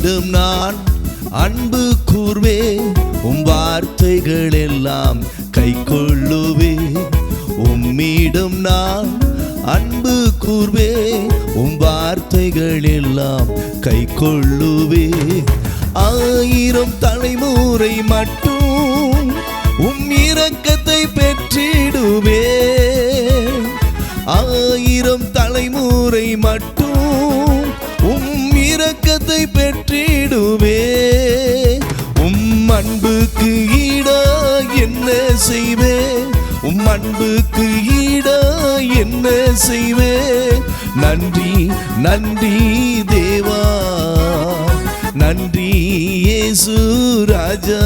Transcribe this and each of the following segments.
உம்மிடம் நான் அன்பு கூர்வே, உம் வார்த்தைகள் எல்லாம் கை கொள்ளுவே. உம்மிடம் நான் அன்பு கூர்வே, உம் வார்த்தைகள் எல்லாம் கை கொள்ளுவே. 1000 தலைமுறை மட்டும் உம் இரக்கத்தை பெற்றிடுவே. 1000 தலைமுறை மட்டும் உம் இரக்கத்தை பெற்றிடுவே. உம் அன்புக்கு ஈடா என்ன செய்வே, உம் அன்புக்கு ஈடா என்ன செய்வே. நன்றி நன்றி தேவா, நன்றி இயேசு ராஜா.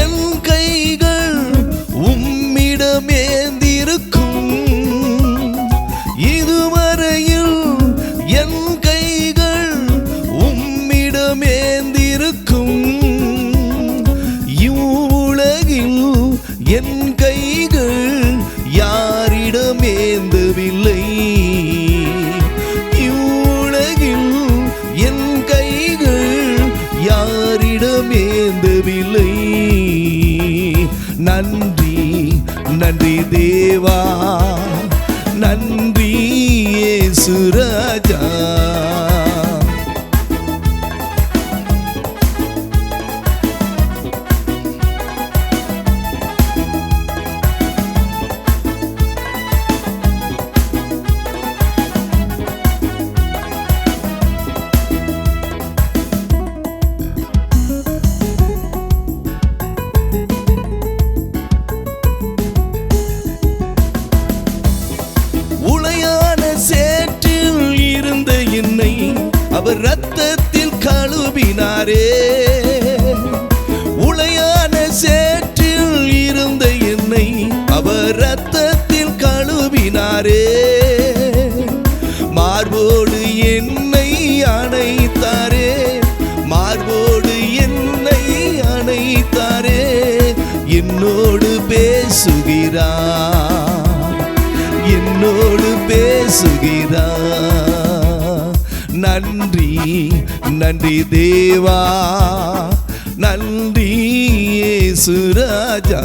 என் கைகள் உம்மிடமேந்திருக்கும், இதுவரையில் என் கைகள் உம்மிடமேந்திருக்கும். இவ்வுலகில் என் கைகள் யாரிடமேந்தவில்லை. இவ்வுலகில் என் கைகள் யாரிடமேந்தவில்லை. நன்றி நன்றி தேவா, நன்றி இயேசு ராஜா. அவர் இரத்தத்தில் கழுவினாரே. உளையான சேற்றில் இருந்த என்னை அவர் இரத்தத்தில் கழுவினாரே. மார்போடு என்னை அணைத்தாரே, மார்போடு என்னை அணைத்தாரே. என்னோடு பேசுகிறார், என்னோடு பேசுகிறார். நன்றி நன்றி தேவா, நன்றி இயேசு ராஜா.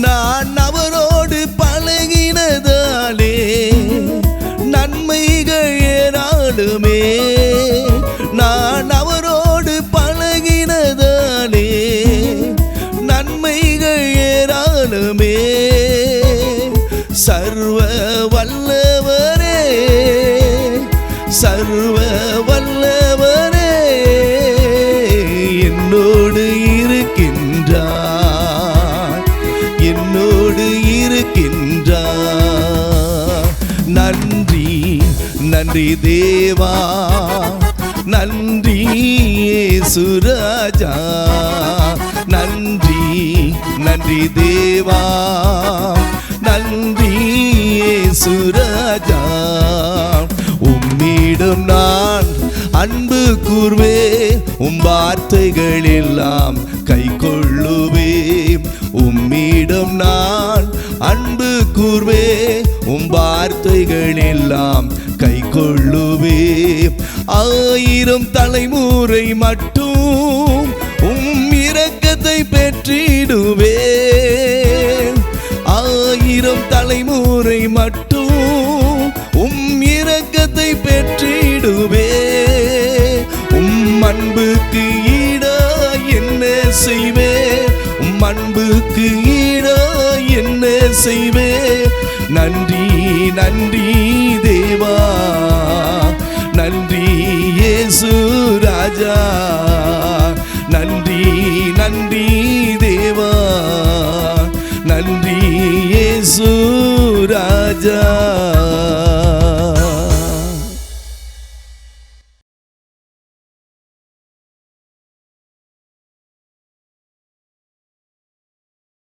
நான் அவரோடு பழகினதாலே நன்மைகள் ஏராளமே. நான் அவரோடு பழகினதாலே நன்மைகள் ஏராளமே. சர்வ வல்லவரே, சர்வ வல்லவரே என்னோடு இருக்கின்றார், என்னோடு இருக்கின்றார். நன்றி நன்றி தேவா, நன்றி இயேசு ராஜா. நன்றி நன்றி தேவா, நன்றி இயேசு ராஜா. உம்மிடம் நான் அன்பு கூர்வே, உம் வார்த்தைகள் எல்லாம் கை கொள்ளுவே. உம்மிடம் நான் அன்பு கூர்வே, உம் வார்த்தைகள் எல்லாம் கை கொள்ளுவே. 1000 தலைமுறை மட்டும் உம் இரக்கத்தை பெற்றிடுவே. 1000 தலைமுறை மட்டும் உமக்கு ஈடா என்ன செய்வே. நன்றி நன்றி தேவா, நன்றி இயேசு ராஜா, நன்றி நன்றி தேவா, நன்றி இயேசு ராஜா.